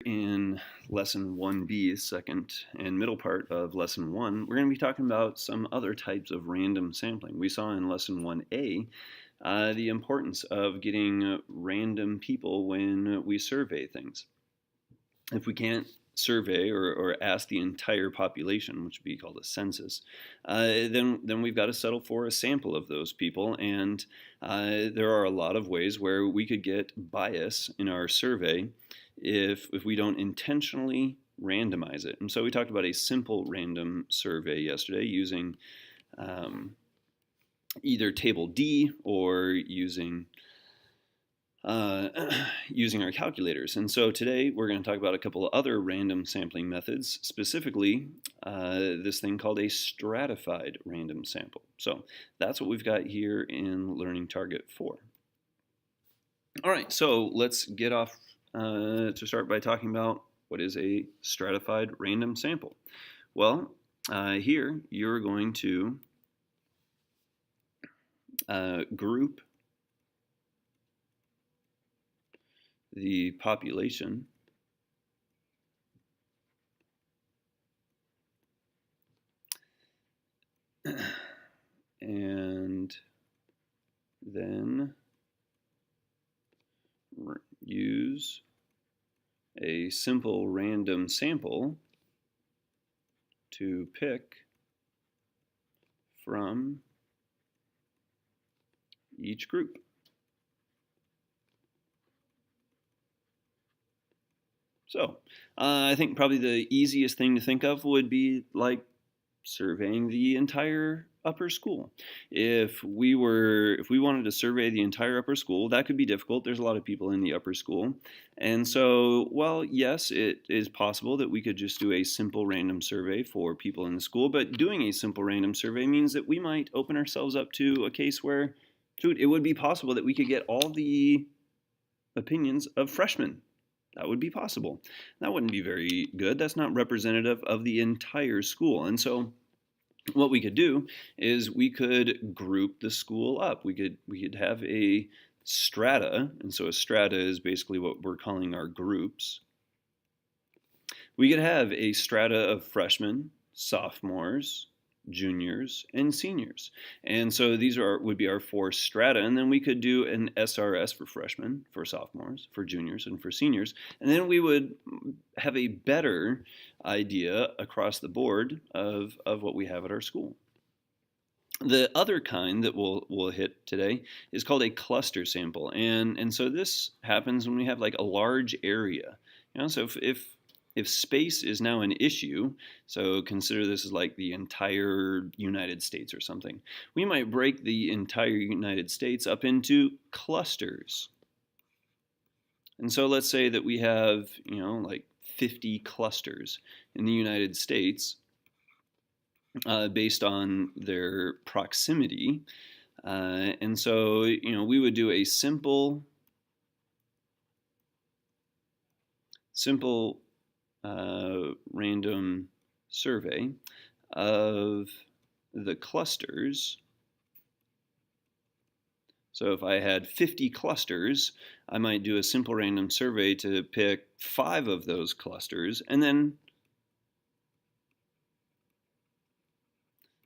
In lesson 1B, second and middle part of lesson 1, we're going to be talking about some other types of random sampling. We saw in lesson 1A the importance of getting random people when we survey things. If we can't survey or ask the entire population, which would be called a census, then we've got to settle for a sample of those people. And there are a lot of ways where we could get bias in our survey if we don't intentionally randomize it. And so we talked about a simple random survey yesterday using either table D or using using our calculators. And so today we're going to talk about a couple of other random sampling methods, specifically this thing called a stratified random sample. So that's what we've got here in Learning Target 4. All right, so let's get off to start by talking about what is a stratified random sample. Well, here you're going to group the population and then use a simple random sample to pick from each group. So I think probably the easiest thing to think of would be like surveying the entire upper school. If we wanted to survey the entire upper school, that could be difficult. There's a lot of people in the upper school. And so, well, yes, it is possible that we could just do a simple random survey for people in the school, but doing a simple random survey means that we might open ourselves up to a case where it would be possible that we could get all the opinions of freshmen. That would be possible. That wouldn't be very good. That's not representative of the entire school. And so what we could do is we could group the school up. We could have a strata, and so a strata is basically what we're calling our groups. We could have a strata of freshmen, sophomores, juniors, and seniors. And so these would be our four strata, and then we could do an SRS for freshmen, for sophomores, for juniors, and for seniors. And then we would have a better idea across the board of what we have at our school. The other kind that we'll hit today is called a cluster sample. And so this happens when we have like a large area. So if space is now an issue, so consider this as like the entire United States or something, we might break the entire United States up into clusters. And so let's say that we have, like 50 clusters in the United States based on their proximity. And so, we would do a simple random survey of the clusters. So if I had 50 clusters, I might do a simple random survey to pick 5 of those clusters and then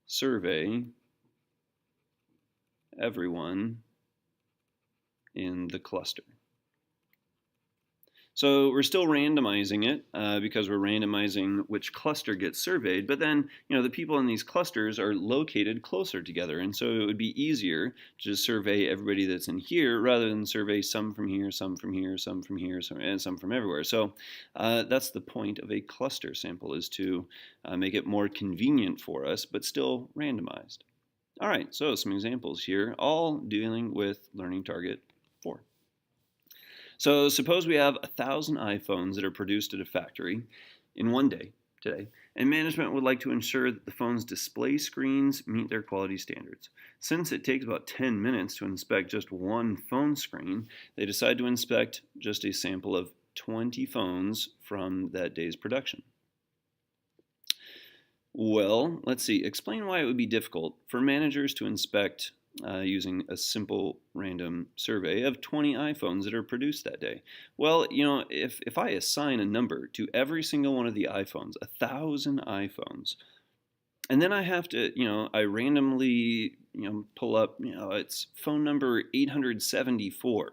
survey everyone in the cluster. So we're still randomizing it because we're randomizing which cluster gets surveyed, but then the people in these clusters are located closer together, and so it would be easier to just survey everybody that's in here rather than survey some from here, some from here, some from here, and some from everywhere. So that's the point of a cluster sample, is to make it more convenient for us, but still randomized. All right, so some examples here, all dealing with Learning Target 4. So suppose we have 1,000 iPhones that are produced at a factory in one day today, and management would like to ensure that the phone's display screens meet their quality standards. Since it takes about 10 minutes to inspect just one phone screen, they decide to inspect just a sample of 20 phones from that day's production. Well, let's see. Explain why it would be difficult for managers to inspect using a simple random survey of 20 iPhones that are produced that day. Well, if I assign a number to every single one of the iPhones, 1,000 iPhones, and then I have to, I randomly, pull up, it's phone number 874.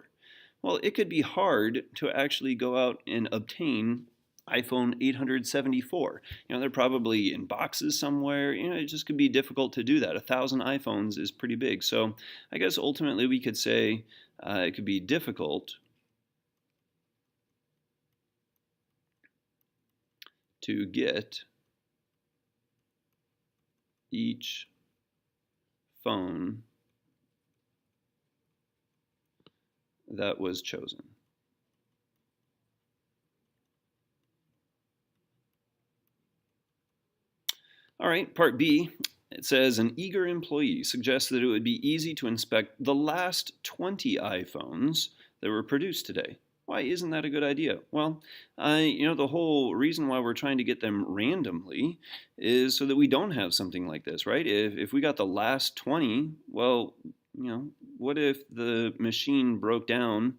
Well, it could be hard to actually go out and obtain iPhone 874. They're probably in boxes somewhere. It just could be difficult to do that. 1,000 iPhones is pretty big. So I guess ultimately we could say it could be difficult to get each phone that was chosen. All right, part B, it says an eager employee suggests that it would be easy to inspect the last 20 iPhones that were produced today. Why isn't that a good idea? Well, the whole reason why we're trying to get them randomly is so that we don't have something like this, right? If we got the last 20, well, what if the machine broke down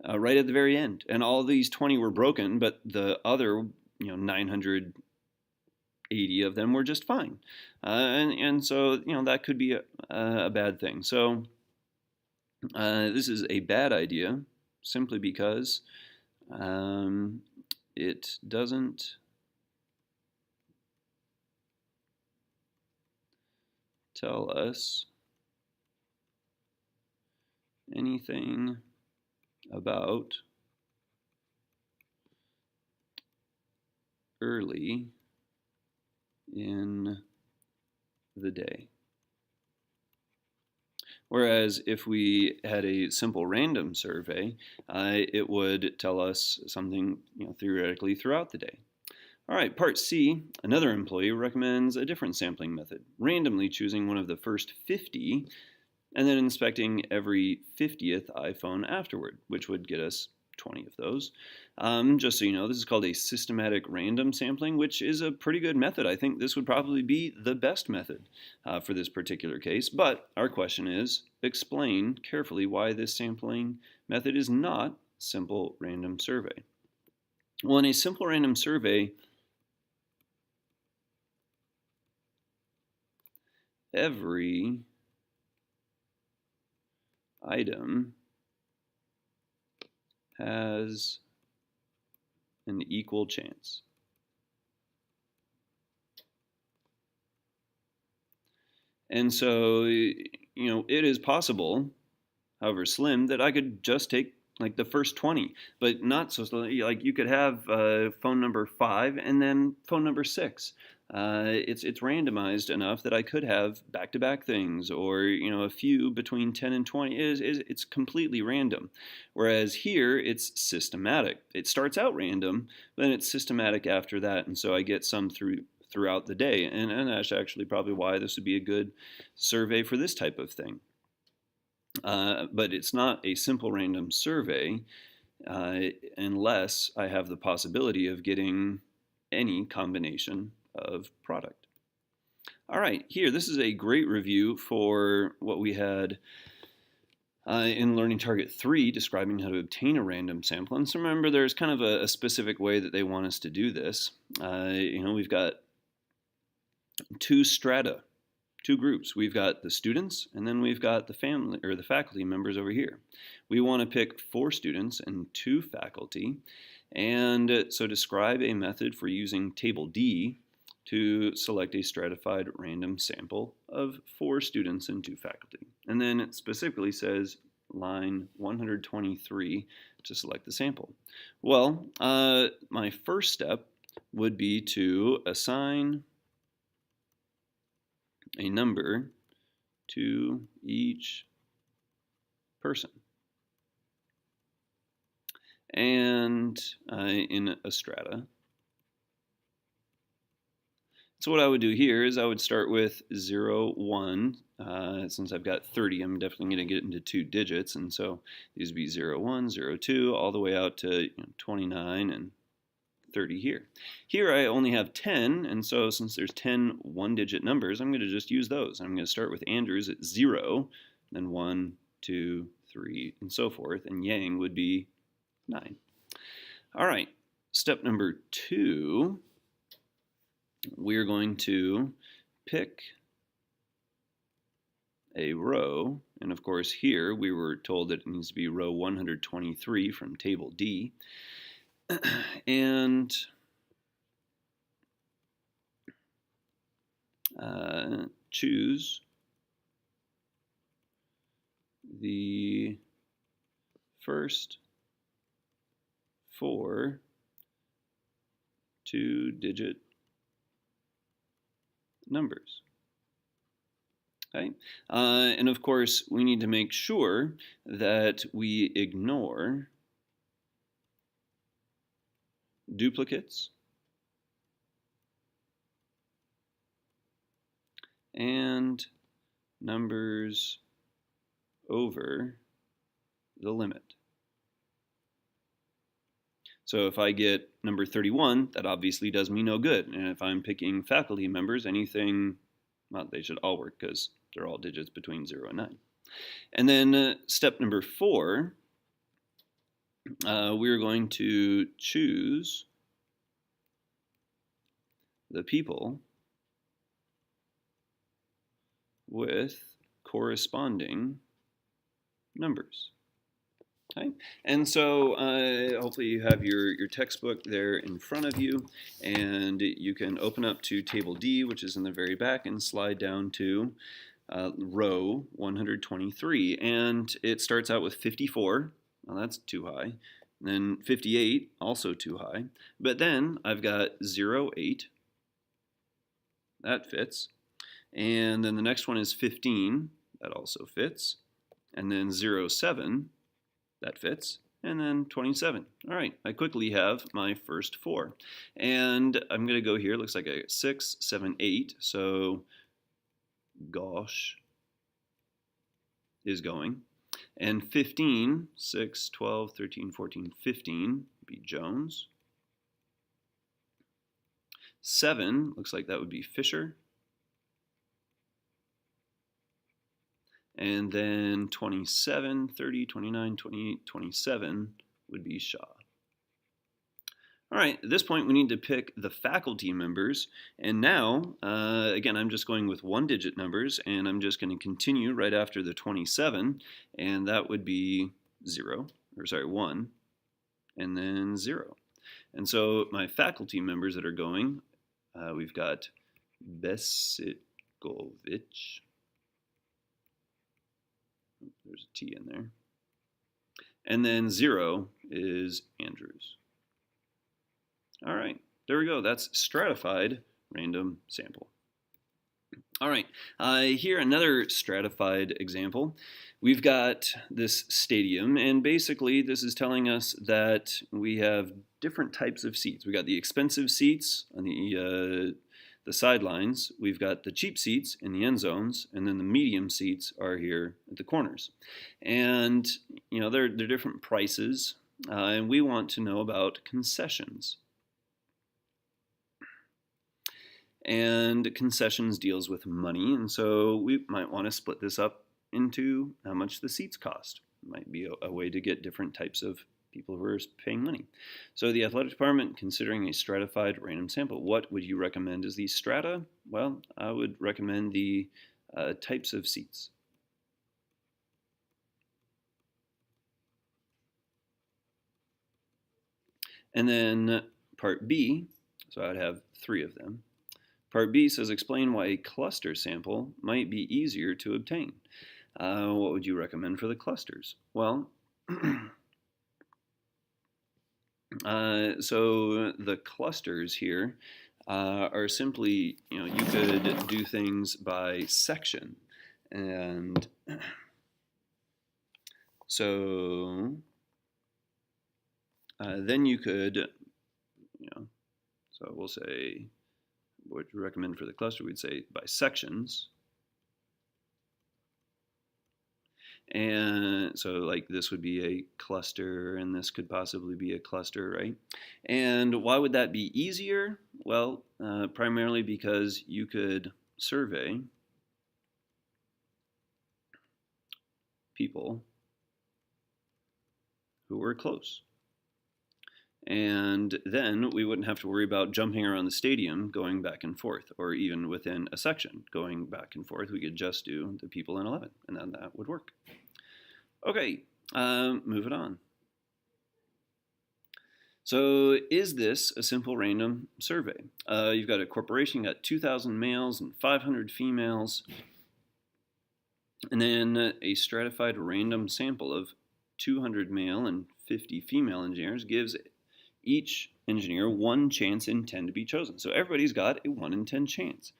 right at the very end and all these 20 were broken, but the other, 980 of them were just fine. And so, that could be a bad thing. So this is a bad idea simply because it doesn't tell us anything about early in the day. Whereas if we had a simple random survey, it would tell us something theoretically throughout the day. All right, part C, another employee recommends a different sampling method, randomly choosing one of the first 50 and then inspecting every 50th iPhone afterward, which would get us 20 of those. Just so you know, this is called a systematic random sampling, which is a pretty good method. I think this would probably be the best method for this particular case. But our question is, explain carefully why this sampling method is not simple random survey. Well, in a simple random survey, every item has an equal chance. And so, it is possible, however slim, that I could just take like the first 20, but not so like you could have phone number 5 and then phone number 6. It's randomized enough that I could have back-to-back things, or a few between 10 and 20. It's completely random, whereas here it's systematic. It starts out random, but then it's systematic after that, and so I get some throughout the day, and that's actually probably why this would be a good survey for this type of thing. But it's not a simple random survey unless I have the possibility of getting any combination of product. All right, here, this is a great review for what we had in Learning Target 3, describing how to obtain a random sample. And so remember, there's kind of a specific way that they want us to do this. We've got two strata, two groups. We've got the students, and then we've got the family or the faculty members over here. We want to pick 4 students and 2 faculty. And so describe a method for using table D to select a stratified random sample of 4 students and 2 faculty. And then it specifically says line 123 to select the sample. Well, my first step would be to assign a number to each person. And in a strata. So what I would do here is I would start with 0, 1. Since I've got 30, I'm definitely going to get into 2 digits. And so these would be 0, 1, 0, 2, all the way out to 29 and 30 here. Here I only have 10, and so since there's 10 one-digit numbers, I'm going to just use those. I'm going to start with Andrews at 0, then 1, 2, 3, and so forth, and yang would be 9. All right, step number 2, we're going to pick a row, and of course here we were told that it needs to be row 123 from table D, and choose the first 4 2-digit numbers. Okay, and of course we need to make sure that we ignore duplicates and numbers over the limit. So if I get number 31, that obviously does me no good. And if I'm picking faculty members, anything, well, they should all work because they're all digits between 0 and 9. And then step number 4, we're going to choose the people with corresponding numbers. Okay, and so hopefully you have your textbook there in front of you, and you can open up to table D, which is in the very back, and slide down to row 123, and it starts out with 54. Well, that's too high. And then 58, also too high. But then I've got 0, 8. That fits. And then the next one is 15. That also fits. And then 0, 7. That fits. And then 27. All right, I quickly have my first 4. And I'm going to go here. It looks like a 6, 7, 8. So Gosh is going. And 15, 6, 12, 13, 14, 15 would be Jones. 7 looks like that would be Fisher. And then 27, 30, 29, 28, 27 would be Shaw. All right, at this point we need to pick the faculty members. And now, again, I'm just going with 1-digit numbers, and I'm just going to continue right after the 27, and that would be 1, and then 0. And so my faculty members that are going, we've got Besitkovich. There's a T in there. And then 0 is Andrews. All right, there we go. That's stratified random sample. All right, here another stratified example. We've got this stadium, and basically this is telling us that we have different types of seats. We got the expensive seats on the sidelines. We've got the cheap seats in the end zones, and then the medium seats are here at the corners. And you know they're different prices, and we want to know about concessions. And concessions deals with money, and so we might want to split this up into how much the seats cost. It might be a way to get different types of people who are paying money. So the athletic department, considering a stratified random sample, what would you recommend as the strata? Well, I would recommend the types of seats. And then part B, so I'd have 3 of them. Part B says explain why a cluster sample might be easier to obtain. What would you recommend for the clusters? Well, so the clusters here are simply, you could do things by section. And so then you could, so we'll say, what would you recommend for the cluster? We'd say by sections. And so like this would be a cluster, and this could possibly be a cluster, right? And why would that be easier? Well, primarily because you could survey people who were close. And then we wouldn't have to worry about jumping around the stadium going back and forth, or even within a section going back and forth. We could just do the people in 11, and then that would work. Okay, moving on. So is this a simple random survey? You've got a corporation, got 2,000 males and 500 females, and then a stratified random sample of 200 male and 50 female engineers gives each engineer 1 chance in 10 to be chosen. So everybody's got a 1 in 10 chance.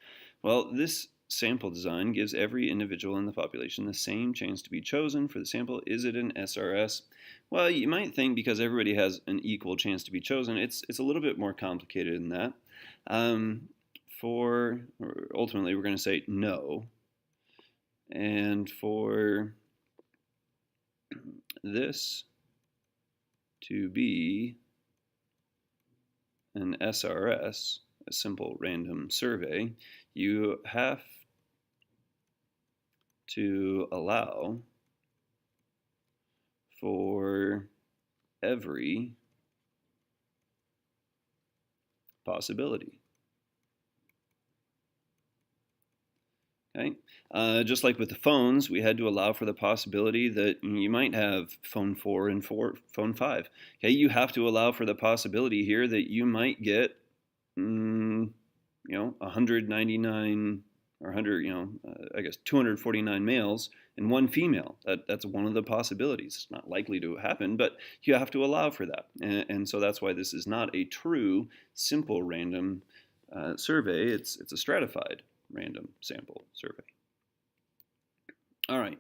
Well, this sample design gives every individual in the population the same chance to be chosen for the sample. Is it an SRS? Well, you might think because everybody has an equal chance to be chosen, it's a little bit more complicated than that. Ultimately, we're going to say no. And for this to be an SRS, a simple random survey, you have to allow for every possibility. Okay? Just like with the phones, we had to allow for the possibility that you might have phone 4 and phone 5. Okay, you have to allow for the possibility here that you might get, 199 or 100, I guess 249 males and 1 female. That's one of the possibilities. It's not likely to happen, but you have to allow for that. And so that's why this is not a true, simple random survey. It's a stratified random sample survey. All right.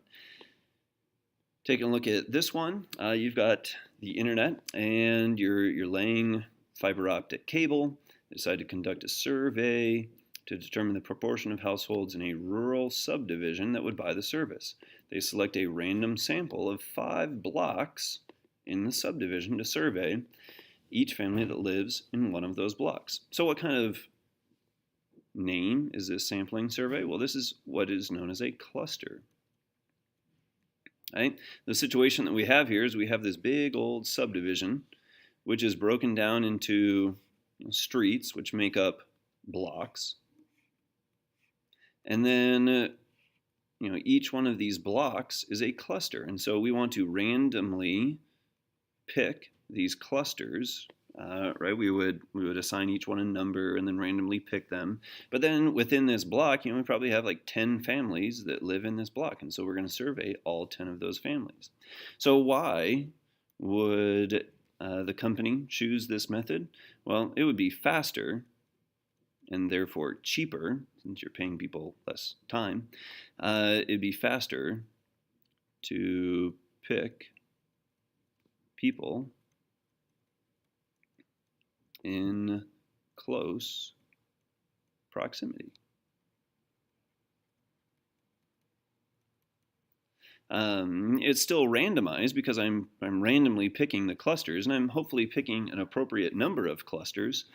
Taking a look at this one, you've got the internet and you're laying fiber optic cable. They decide to conduct a survey to determine the proportion of households in a rural subdivision that would buy the service. They select a random sample of 5 blocks in the subdivision to survey each family that lives in one of those blocks. So what kind of name is this sampling survey? Well, this is what is known as a cluster. Right? The situation that we have here is we have this big old subdivision which is broken down into streets which make up blocks. And then each one of these blocks is a cluster. And so we want to randomly pick these clusters. Right, we would assign each one a number and then randomly pick them. But then within this block, we probably have like 10 families that live in this block, and so we're going to survey all 10 of those families. So why would the company choose this method? Well, it would be faster and therefore cheaper, since you're paying people less time. It'd be faster to pick people in close proximity. It's still randomized because I'm randomly picking the clusters, and I'm hopefully picking an appropriate number of clusters.